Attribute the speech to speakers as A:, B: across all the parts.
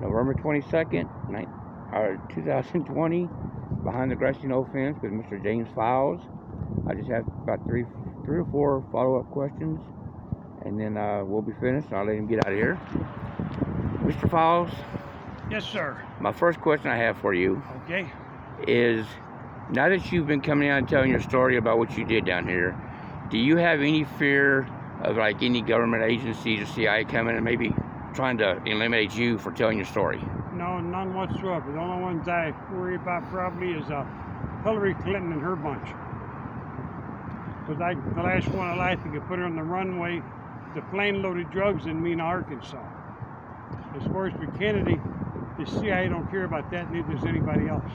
A: November 22nd, 2020, Behind the Grassy Knoll Fence with Mr. James Files. I just have about three or four follow-up questions, and then we'll be finished. I'll let him get out of here. Mr. Files?
B: Yes, sir.
A: My first question I have for you is, now that you've been coming out and telling your story about what you did down here, do you have any fear of like any government agencies or CIA coming and maybe trying to eliminate you for telling your story?
B: No, none whatsoever. The only ones I worry about probably is Hillary Clinton and her bunch. Because the last one alive, you could put her on the runway, the plane loaded drugs in Mena, Arkansas. As far as for Kennedy, the CIA don't care about that, neither does anybody else.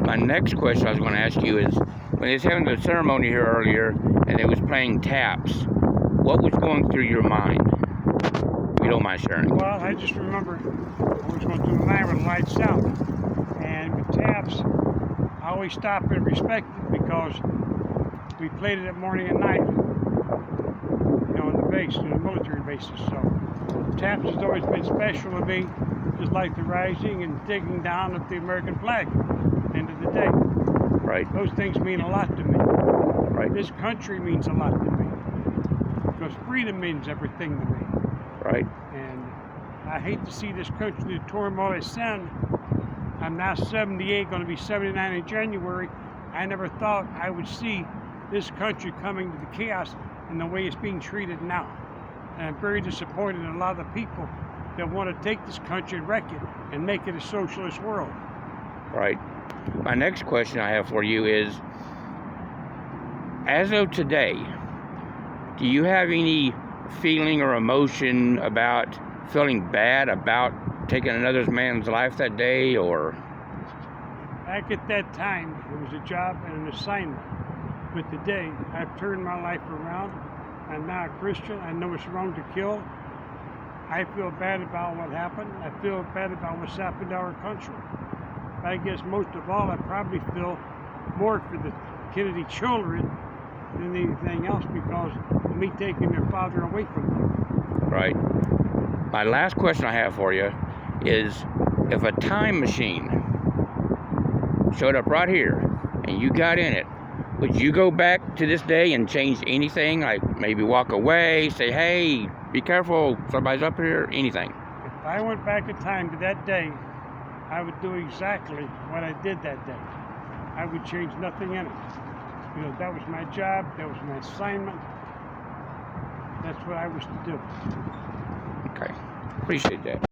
A: My next question I was going to ask you is, when they was having the ceremony here earlier and they was playing taps, what was going through your mind? If you don't mind sharing.
B: Well, I just remember what was going through my mind with the lights out. And with taps, I always stop and respect it because we played it at morning and night, in the base, in the military bases. So taps has always been special to me, just like the rising and digging down of the American flag at the end of the day.
A: Right.
B: Those things mean a lot to me.
A: Right.
B: This country means a lot to me because freedom means everything to me.
A: Right.
B: And I hate to see this country, the turmoil it's in. I'm now 78, going to be 79 in January. I never thought I would see this country coming to the chaos in the way it's being treated now. And I'm very disappointed in a lot of the people that want to take this country and wreck it and make it a socialist world.
A: Right. My next question I have for you is, as of today, do you have any feeling or emotion about feeling bad about taking another man's life that day, or?
B: Back at that time, it was a job and an assignment. But today, I've turned my life around. I'm now a Christian. I know it's wrong to kill. I feel bad about what happened. I feel bad about what's happened to our country. But I guess most of all, I probably feel more for the Kennedy children than anything else because of me taking their father away from them.
A: Right. My last question I have for you is, if a time machine showed up right here and you got in it, would you go back to this day and change anything? Like maybe walk away, say, hey, be careful, somebody's up here, anything?
B: If I went back in time to that day, I would do exactly what I did that day. I would change nothing in it. Because that was my job, that was my assignment. That's what I was to do.
A: Okay, appreciate that.